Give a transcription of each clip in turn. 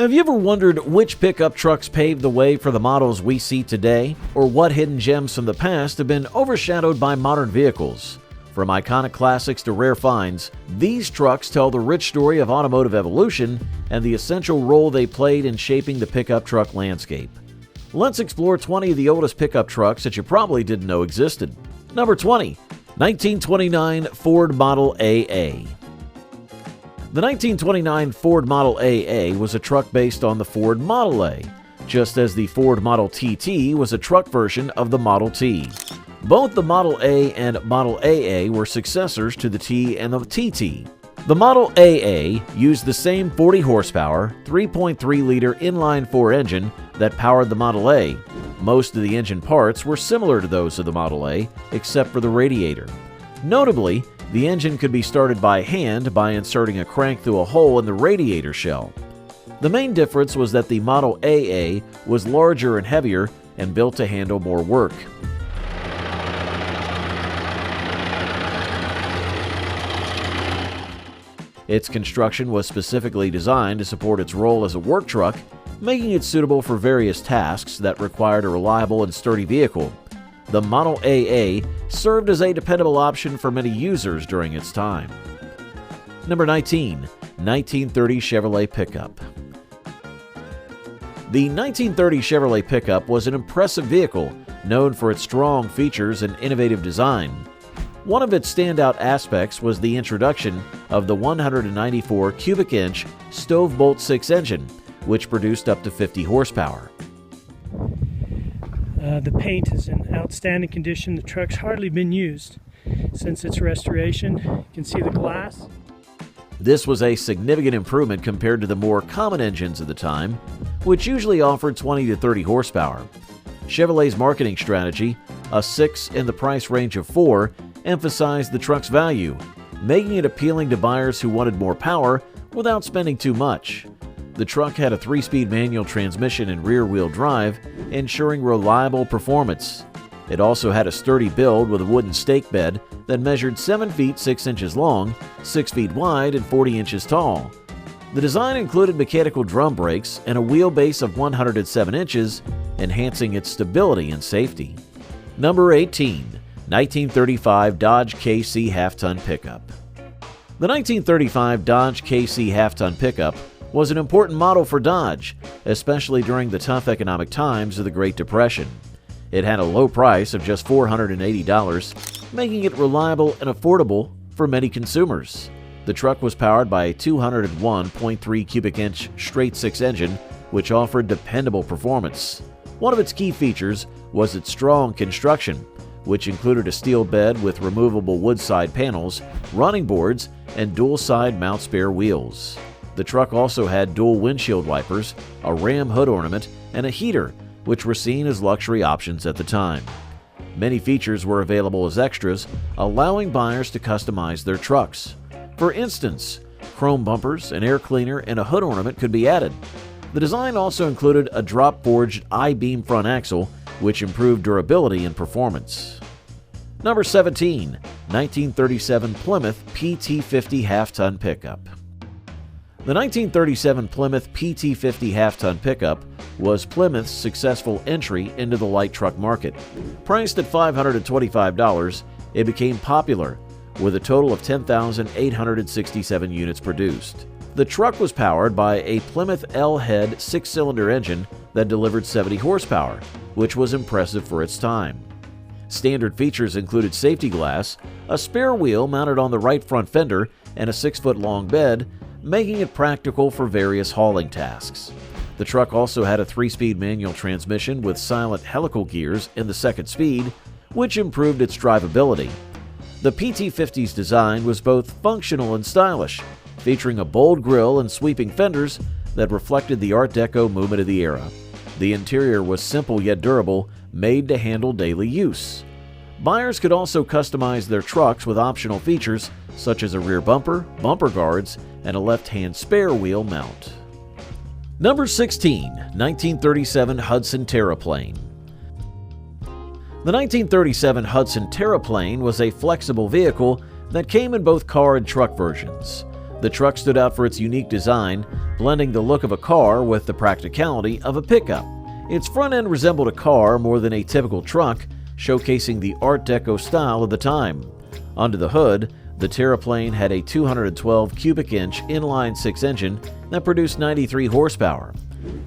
Have you ever wondered which pickup trucks paved the way for the models we see today, or what hidden gems from the past have been overshadowed by modern vehicles? From iconic classics to rare finds, these trucks tell the rich story of automotive evolution and the essential role they played in shaping the pickup truck landscape. Let's explore 20 of the oldest pickup trucks that you probably didn't know existed. Number 20. 1929 Ford Model AA. The 1929 Ford Model AA was a truck based on the Ford Model A, just as the Ford Model TT was a truck version of the Model T. Both the Model A and Model AA were successors to the T and the TT. The Model AA used the same 40 horsepower, 3.3-liter inline-4 engine that powered the Model A. Most of the engine parts were similar to those of the Model A, except for the radiator. Notably, the engine could be started by hand by inserting a crank through a hole in the radiator shell. The main difference was that the Model AA was larger and heavier and built to handle more work. Its construction was specifically designed to support its role as a work truck, making it suitable for various tasks that required a reliable and sturdy vehicle. The Model AA served as a dependable option for many users during its time. Number 19. 1930 Chevrolet Pickup. The 1930 Chevrolet Pickup was an impressive vehicle known for its strong features and innovative design. One of its standout aspects was the introduction of the 194 cubic inch Stove-Bolt 6 engine, which produced up to 50 horsepower. The paint is in outstanding condition. The truck's hardly been used since its restoration. You can see the glass. This was a significant improvement compared to the more common engines of the time, which usually offered 20 to 30 horsepower. Chevrolet's marketing strategy, a 6 in the price range of 4, emphasized the truck's value, making it appealing to buyers who wanted more power without spending too much. The truck had a 3-speed manual transmission and rear-wheel drive, ensuring reliable performance. It also had a sturdy build with a wooden stake bed that measured 7 feet 6 inches long, 6 feet wide, and 40 inches tall. The design included mechanical drum brakes and a wheelbase of 107 inches, enhancing its stability and safety. Number 18. 1935 Dodge KC Half-Ton Pickup. The 1935 Dodge KC Half-Ton Pickup was an important model for Dodge, especially during the tough economic times of the Great Depression. It had a low price of just $480, making it reliable and affordable for many consumers. The truck was powered by a 201.3 cubic inch straight-six engine, which offered dependable performance. One of its key features was its strong construction, which included a steel bed with removable wood side panels, running boards, and dual-side mount spare wheels. The truck also had dual windshield wipers, a ram hood ornament, and a heater, which were seen as luxury options at the time. Many features were available as extras, allowing buyers to customize their trucks. For instance, chrome bumpers, an air cleaner, and a hood ornament could be added. The design also included a drop-forged I-beam front axle, which improved durability and performance. Number 17. 1937 Plymouth PT-50 Half-Ton Pickup. The 1937 Plymouth PT-50 half-ton pickup was Plymouth's successful entry into the light truck market. Priced at $525, it became popular, with a total of 10,867 units produced. The truck was powered by a Plymouth L-head 6-cylinder engine that delivered 70 horsepower, which was impressive for its time. Standard features included safety glass, a spare wheel mounted on the right front fender, and a 6-foot-long bed, making it practical for various hauling tasks. The truck also had a 3-speed manual transmission with silent helical gears in the second speed, which improved its drivability. The PT-50's design was both functional and stylish, featuring a bold grille and sweeping fenders that reflected the Art Deco movement of the era. The interior was simple yet durable, made to handle daily use. Buyers could also customize their trucks with optional features such as a rear bumper, bumper guards, and a left-hand spare wheel mount. Number 16. 1937 Hudson Terraplane. The 1937 Hudson Terraplane was a flexible vehicle that came in both car and truck versions. The truck stood out for its unique design, blending the look of a car with the practicality of a pickup. Its front end resembled a car more than a typical truck, showcasing the Art Deco style of the time. Under the hood, the Terraplane had a 212 cubic inch inline-six engine that produced 93 horsepower.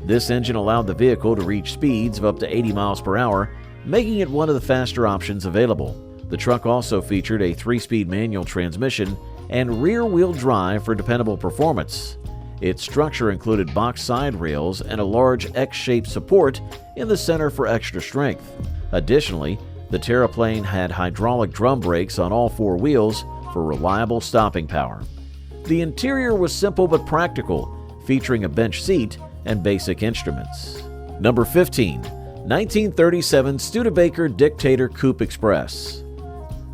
This engine allowed the vehicle to reach speeds of up to 80 miles per hour, making it one of the faster options available. The truck also featured a 3-speed manual transmission and rear-wheel drive for dependable performance. Its structure included box side rails and a large X-shaped support in the center for extra strength. Additionally, the Terraplane had hydraulic drum brakes on all 4 wheels for reliable stopping power. The interior was simple but practical, featuring a bench seat and basic instruments. Number 15. 1937 Studebaker Dictator Coupe Express.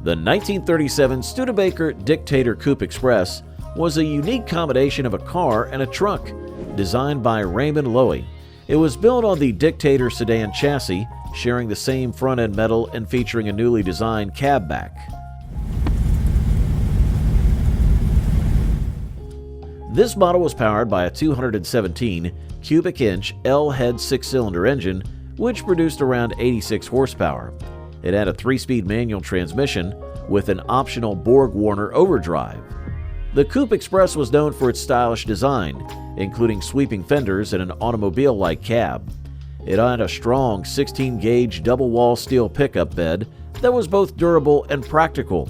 The 1937 Studebaker Dictator Coupe Express was a unique combination of a car and a truck, designed by Raymond Loewy. It was built on the Dictator sedan chassis, sharing the same front-end metal and featuring a newly designed cab back. This model was powered by a 217 cubic inch L-head 6-cylinder engine, which produced around 86 horsepower. It had a 3-speed manual transmission with an optional Borg-Warner overdrive. The Coupe Express was known for its stylish design, including sweeping fenders and an automobile-like cab. It had a strong 16-gauge double-wall steel pickup bed that was both durable and practical.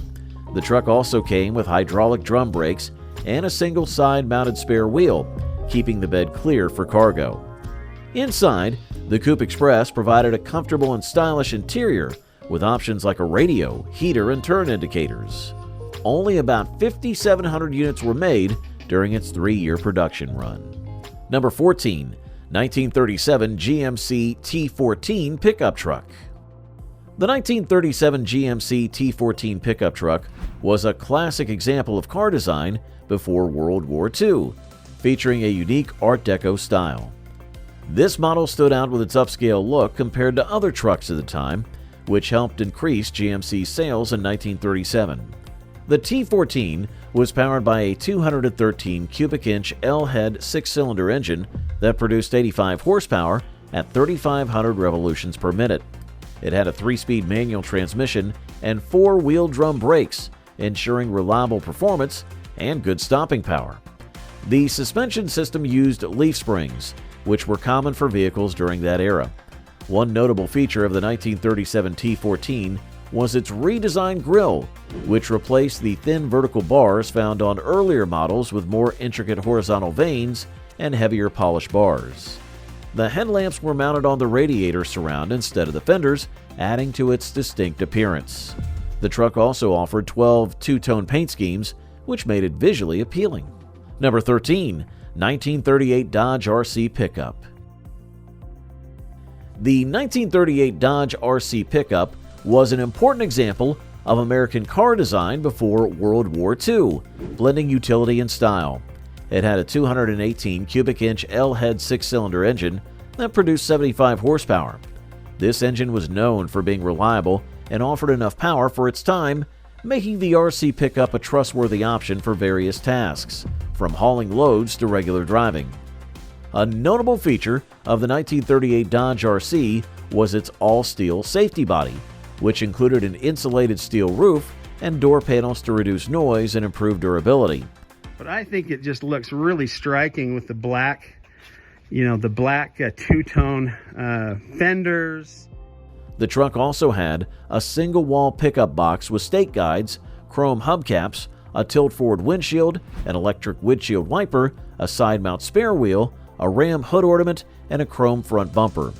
The truck also came with hydraulic drum brakes and a single side-mounted spare wheel, keeping the bed clear for cargo. Inside, the Coupe Express provided a comfortable and stylish interior with options like a radio, heater, and turn indicators. Only about 5,700 units were made during its 3-year production run. Number 14. 1937 GMC T-14 Pickup Truck. The 1937 GMC T-14 pickup truck was a classic example of car design before World War II, featuring a unique Art Deco style. This model stood out with its upscale look compared to other trucks of the time, which helped increase GMC's sales in 1937. The T-14 was powered by a 213 cubic inch L-head 6-cylinder engine that produced 85 horsepower at 3,500 revolutions per minute. It had a 3-speed manual transmission and 4 wheel drum brakes, ensuring reliable performance and good stopping power. The suspension system used leaf springs, which were common for vehicles during that era. One notable feature of the 1937 T-14 was its redesigned grille, which replaced the thin vertical bars found on earlier models with more intricate horizontal vanes and heavier polished bars. The headlamps were mounted on the radiator surround instead of the fenders, adding to its distinct appearance. The truck also offered 12 two-tone paint schemes, which made it visually appealing. Number 13. 1938 Dodge RC Pickup. The 1938 Dodge RC Pickup was an important example of American car design before World War II, blending utility and style. It had a 218 cubic inch L-head 6-cylinder engine that produced 75 horsepower. This engine was known for being reliable and offered enough power for its time, making the RC pickup a trustworthy option for various tasks, from hauling loads to regular driving. A notable feature of the 1938 Dodge RC was its all-steel safety body, which included an insulated steel roof and door panels to reduce noise and improve durability. But I think it just looks really striking with the black, two-tone fenders. The truck also had a single-wall pickup box with stake guides, chrome hubcaps, a tilt-forward windshield, an electric windshield wiper, a side-mount spare wheel, a ram hood ornament, and a chrome front bumper.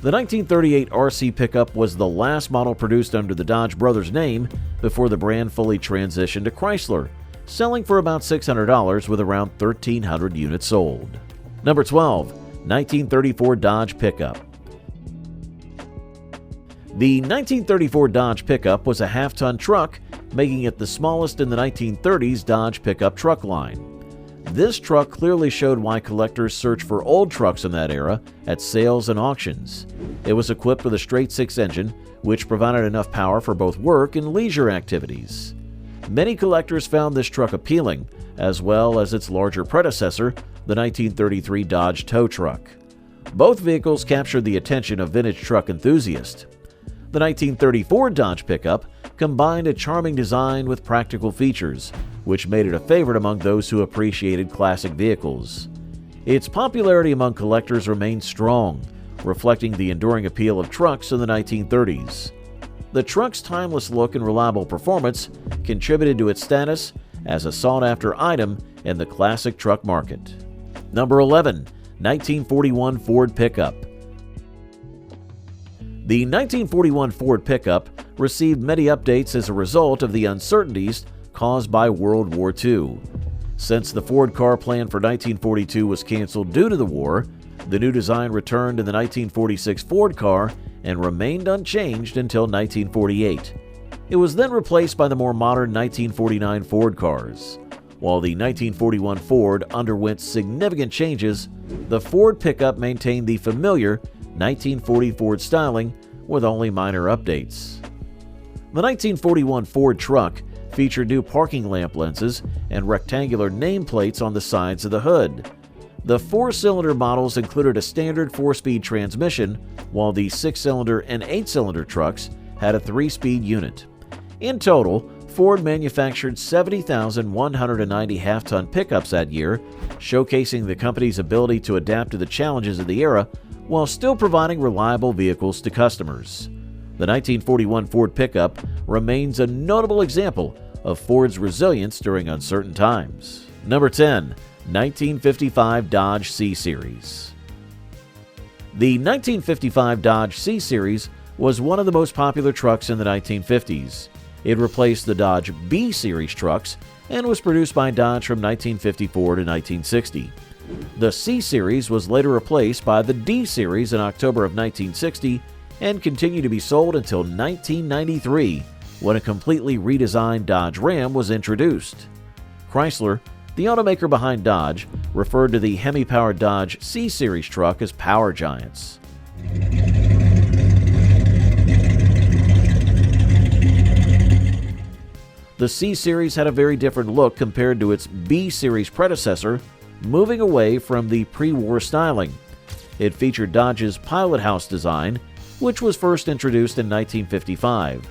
The 1938 RC pickup was the last model produced under the Dodge Brothers name before the brand fully transitioned to Chrysler, selling for about $600 with around 1,300 units sold. Number 12. 1934 Dodge Pickup. The 1934 Dodge Pickup was a half-ton truck, making it the smallest in the 1930s Dodge pickup truck line. This truck clearly showed why collectors searched for old trucks in that era at sales and auctions. It was equipped with a straight-six engine, which provided enough power for both work and leisure activities. Many collectors found this truck appealing, as well as its larger predecessor, the 1933 Dodge tow truck. Both vehicles captured the attention of vintage truck enthusiasts. The 1934 Dodge pickup combined a charming design with practical features, which made it a favorite among those who appreciated classic vehicles. Its popularity among collectors remained strong, reflecting the enduring appeal of trucks in the 1930s. The truck's timeless look and reliable performance contributed to its status as a sought-after item in the classic truck market. Number 11. 1941 Ford Pickup. The 1941 Ford pickup received many updates as a result of the uncertainties caused by World War II. Since the Ford car plan for 1942 was canceled due to the war, the new design returned in the 1946 Ford car and remained unchanged until 1948. It was then replaced by the more modern 1949 Ford cars. While the 1941 Ford underwent significant changes, the Ford pickup maintained the familiar 1940 Ford styling with only minor updates. The 1941 Ford truck featured new parking lamp lenses and rectangular nameplates on the sides of the hood. The 4-cylinder models included a standard 4-speed transmission, while the 6-cylinder and 8-cylinder trucks had a 3-speed unit. In total, Ford manufactured 70,190 half-ton pickups that year, showcasing the company's ability to adapt to the challenges of the era while still providing reliable vehicles to customers. The 1941 Ford pickup remains a notable example of Ford's resilience during uncertain times. Number 10. 1955 Dodge C-Series. The 1955 Dodge C-Series was one of the most popular trucks in the 1950s. It replaced the Dodge B-Series trucks and was produced by Dodge from 1954 to 1960. The C-Series was later replaced by the D-Series in October of 1960 and continued to be sold until 1993, when a completely redesigned Dodge Ram was introduced. Chrysler, the automaker behind Dodge, referred to the Hemi-powered Dodge C-Series truck as power giants. The C-Series had a very different look compared to its B-Series predecessor, moving away from the pre-war styling. It featured Dodge's Pilot House design, which was first introduced in 1955.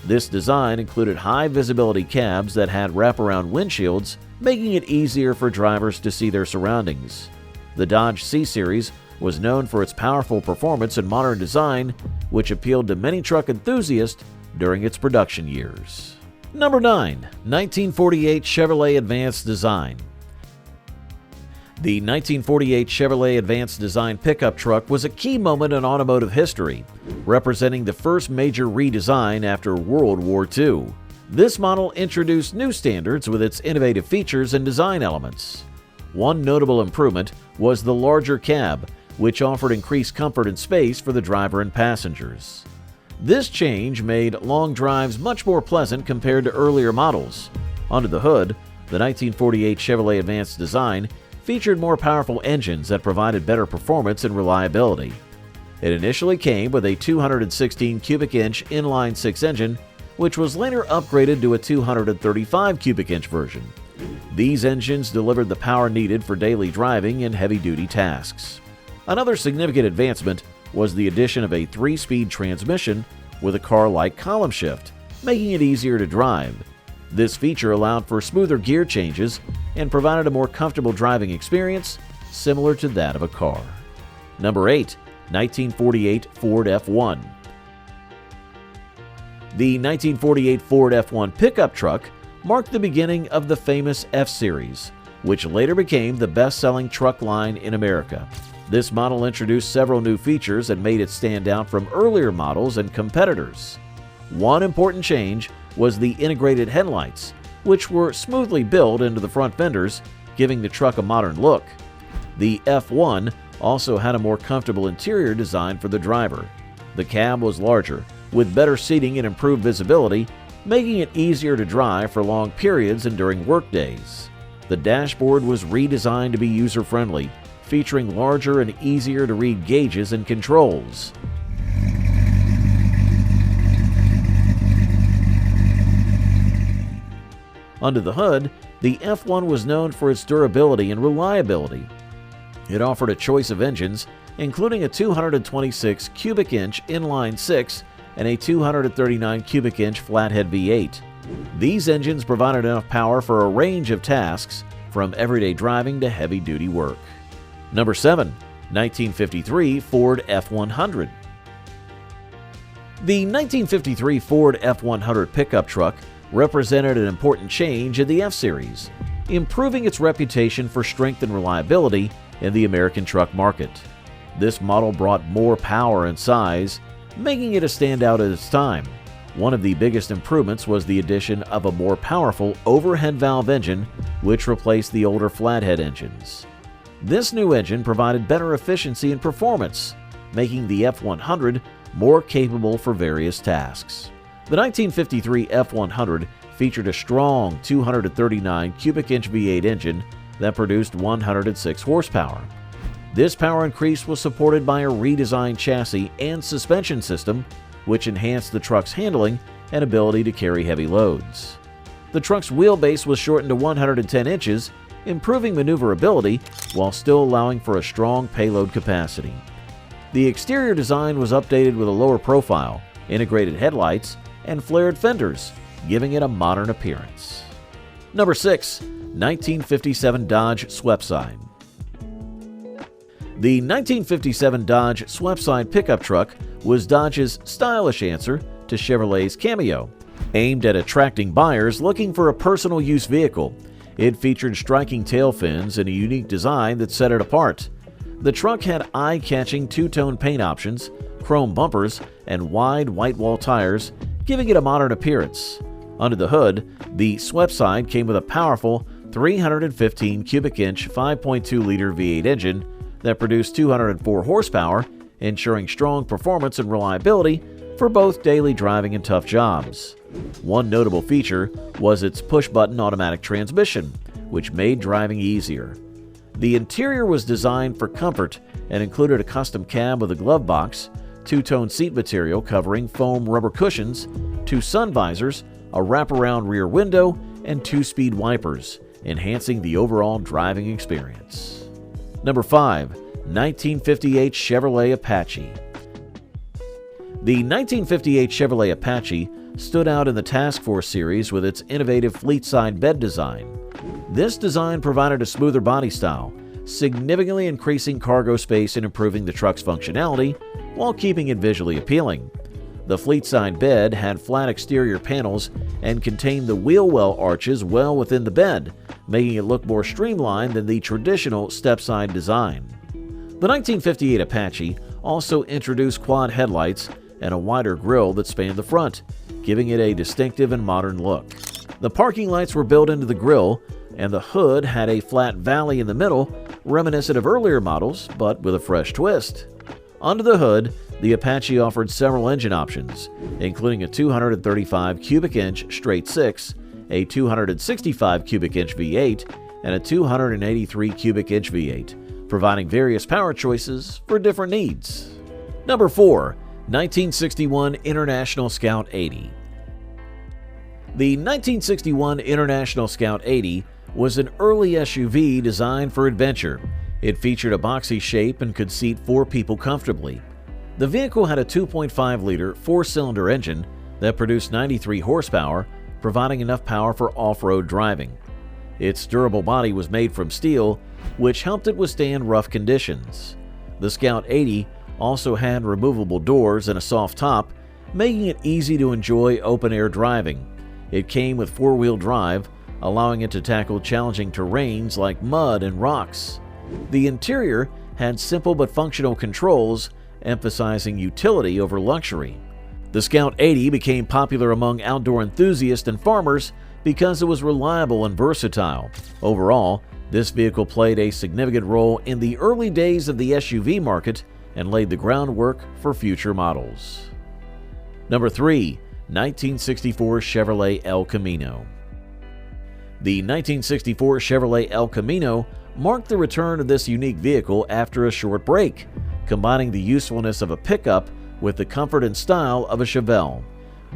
This design included high-visibility cabs that had wraparound windshields, making it easier for drivers to see their surroundings. The Dodge C-Series was known for its powerful performance and modern design, which appealed to many truck enthusiasts during its production years. Number 9. 1948 Chevrolet Advanced Design. The 1948 Chevrolet Advanced Design pickup truck was a key moment in automotive history, representing the first major redesign after World War II. This model introduced new standards with its innovative features and design elements. One notable improvement was the larger cab, which offered increased comfort and space for the driver and passengers. This change made long drives much more pleasant compared to earlier models. Under the hood, the 1948 Chevrolet Advanced Design featured more powerful engines that provided better performance and reliability. It initially came with a 216 cubic inch inline-six engine, which was later upgraded to a 235 cubic inch version. These engines delivered the power needed for daily driving and heavy-duty tasks. Another significant advancement was the addition of a 3-speed transmission with a car-like column shift, making it easier to drive. This feature allowed for smoother gear changes and provided a more comfortable driving experience similar to that of a car. Number 8. 1948 Ford F1. The 1948 Ford F1 pickup truck marked the beginning of the famous F-Series, which later became the best-selling truck line in America. This model introduced several new features that made it stand out from earlier models and competitors. One important change was the integrated headlights, which were smoothly built into the front fenders, giving the truck a modern look. The F1 also had a more comfortable interior design for the driver. The cab was larger, with better seating and improved visibility, making it easier to drive for long periods and during workdays. The dashboard was redesigned to be user-friendly, featuring larger and easier-to-read gauges and controls. Under the hood, The F1 was known for its durability and reliability. It offered a choice of engines, including a 226 cubic inch inline 6 and a 239 cubic inch flathead V8. These engines provided enough power for a range of tasks, from everyday driving to heavy-duty work. Number 7. 1953 Ford F-100. The 1953 Ford F-100 pickup truck represented an important change in the F-Series, improving its reputation for strength and reliability in the American truck market. This model brought more power and size, making it a standout at its time. One of the biggest improvements was the addition of a more powerful overhead valve engine, which replaced the older flathead engines. This new engine provided better efficiency and performance, making the F-100 more capable for various tasks. The 1953 F-100 featured a strong 239 cubic inch V8 engine that produced 106 horsepower. This power increase was supported by a redesigned chassis and suspension system, which enhanced the truck's handling and ability to carry heavy loads. The truck's wheelbase was shortened to 110 inches, improving maneuverability while still allowing for a strong payload capacity. The exterior design was updated with a lower profile, integrated headlights, and flared fenders, giving it a modern appearance. Number 6. 1957 Dodge Sweptside. The 1957 Dodge Sweptside pickup truck was Dodge's stylish answer to Chevrolet's Camino. Aimed at attracting buyers looking for a personal use vehicle, it featured striking tail fins and a unique design that set it apart. The truck had eye-catching two-tone paint options, chrome bumpers, and wide white wall tires, giving it a modern appearance. Under the hood, the Sweptside came with a powerful 315 cubic inch 5.2-liter V8 engine that produced 204 horsepower, ensuring strong performance and reliability for both daily driving and tough jobs. One notable feature was its push-button automatic transmission, which made driving easier. The interior was designed for comfort and included a custom cab with a glove box, two-tone seat material covering foam rubber cushions, two sun visors, a wraparound rear window, and two-speed wipers, enhancing the overall driving experience. Number 5. 1958 Chevrolet Apache. The 1958 Chevrolet Apache stood out in the Task Force series with its innovative fleet-side bed design. This design provided a smoother body style, significantly increasing cargo space and improving the truck's functionality while keeping it visually appealing. The fleet-side bed had flat exterior panels and contained the wheel well arches well within the bed, making it look more streamlined than the traditional step-side design. The 1958 Apache also introduced quad headlights and a wider grille that spanned the front, giving it a distinctive and modern look. The parking lights were built into the grille, and the hood had a flat valley in the middle, reminiscent of earlier models, but with a fresh twist. Under the hood, the Apache offered several engine options, including a 235 cubic inch straight 6, a 265 cubic inch V8, and a 283 cubic inch V8, providing various power choices for different needs. Number 4. 1961 International Scout 80. The 1961 International Scout 80 was an early SUV designed for adventure. It featured a boxy shape and could seat 4 people comfortably. The vehicle had a 2.5-liter 4-cylinder engine that produced 93 horsepower, providing enough power for off-road driving. Its durable body was made from steel, which helped it withstand rough conditions. The Scout 80 also had removable doors and a soft top, making it easy to enjoy open-air driving. It came with 4-wheel drive, allowing it to tackle challenging terrains like mud and rocks. The interior had simple but functional controls, emphasizing utility over luxury. The Scout 80 became popular among outdoor enthusiasts and farmers because it was reliable and versatile. Overall, this vehicle played a significant role in the early days of the SUV market and laid the groundwork for future models. Number 3. 1964 Chevrolet El Camino. The 1964 Chevrolet El Camino marked the return of this unique vehicle after a short break, combining the usefulness of a pickup with the comfort and style of a Chevelle.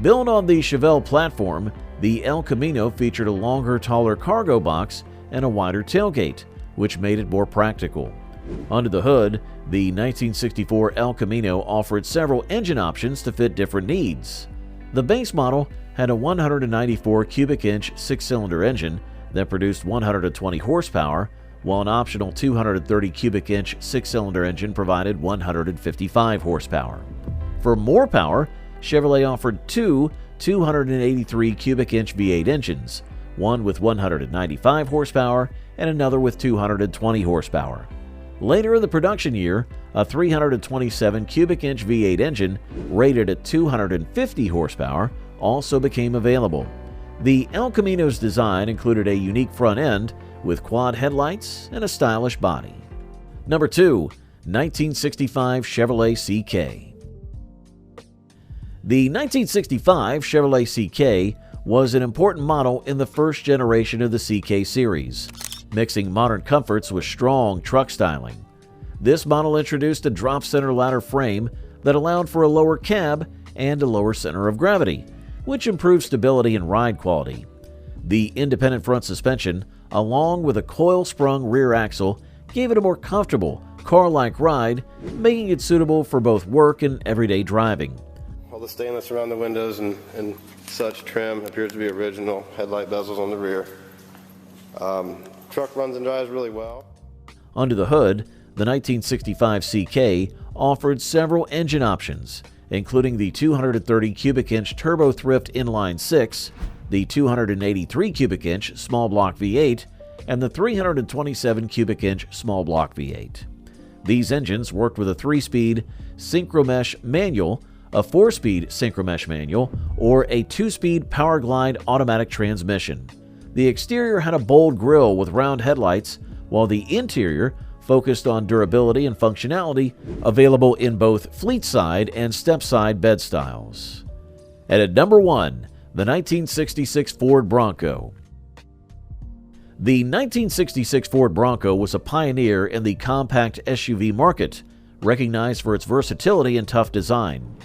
Built on the Chevelle platform, the El Camino featured a longer, taller cargo box and a wider tailgate, which made it more practical. Under the hood, the 1964 El Camino offered several engine options to fit different needs. The base model had a 194 cubic inch 6-cylinder engine that produced 120 horsepower, while an optional 230 cubic inch 6-cylinder engine provided 155 horsepower. For more power, Chevrolet offered two 283 cubic inch V8 engines, one with 195 horsepower and another with 220 horsepower. Later in the production year, a 327 cubic inch V8 engine rated at 250 horsepower also became available. The El Camino's design included a unique front end with quad headlights and a stylish body. Number 2. 1965 Chevrolet CK. The 1965 Chevrolet CK was an important model in the first generation of the CK series, mixing modern comforts with strong truck styling. This model introduced a drop center ladder frame that allowed for a lower cab and a lower center of gravity, which improved stability and ride quality. The independent front suspension, along with a coil-sprung rear axle, gave it a more comfortable, car-like ride, making it suitable for both work and everyday driving. All the stainless around the windows and such trim appears to be original. Headlight bezels on the rear. Truck runs and drives really well. Under the hood, the 1965 CK offered several engine options, including the 230 cubic inch Turbo Thrift Inline 6, the 283 cubic inch small block V8, and the 327 cubic inch small block V8. These engines worked with a 3-speed Synchromesh manual, a 4-speed Synchromesh manual, or a 2-speed Power Glide automatic transmission. The exterior had a bold grille with round headlights, while the interior focused on durability and functionality, available in both fleet-side and step-side bed styles. And at number 1, the 1966 Ford Bronco. The 1966 Ford Bronco was a pioneer in the compact SUV market, recognized for its versatility and tough design.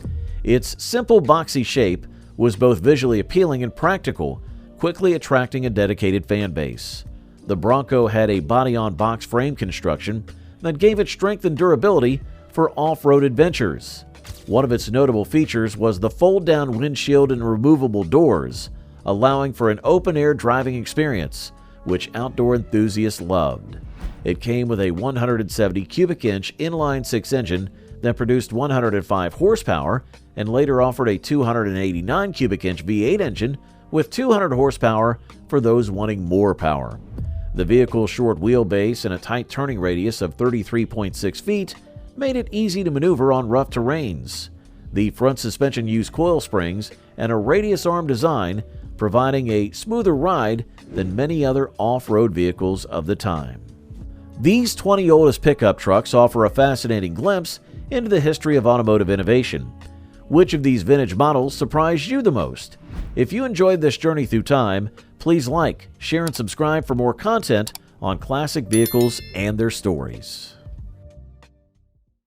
Its simple, boxy shape was both visually appealing and practical, quickly attracting a dedicated fan base. The Bronco had a body-on-box frame construction that gave it strength and durability for off-road adventures. One of its notable features was the fold-down windshield and removable doors, allowing for an open-air driving experience, which outdoor enthusiasts loved. It came with a 170 cubic inch inline-6 engine that produced 105 horsepower and later offered a 289 cubic inch V8 engine with 200 horsepower for those wanting more power. The vehicle's short wheelbase and a tight turning radius of 33.6 feet made it easy to maneuver on rough terrains. The front suspension used coil springs and a radius arm design, providing a smoother ride than many other off-road vehicles of the time. These 20 oldest pickup trucks offer a fascinating glimpse into the history of automotive innovation. Which of these vintage models surprised you the most? If you enjoyed this journey through time, please like, share, and subscribe for more content on classic vehicles and their stories.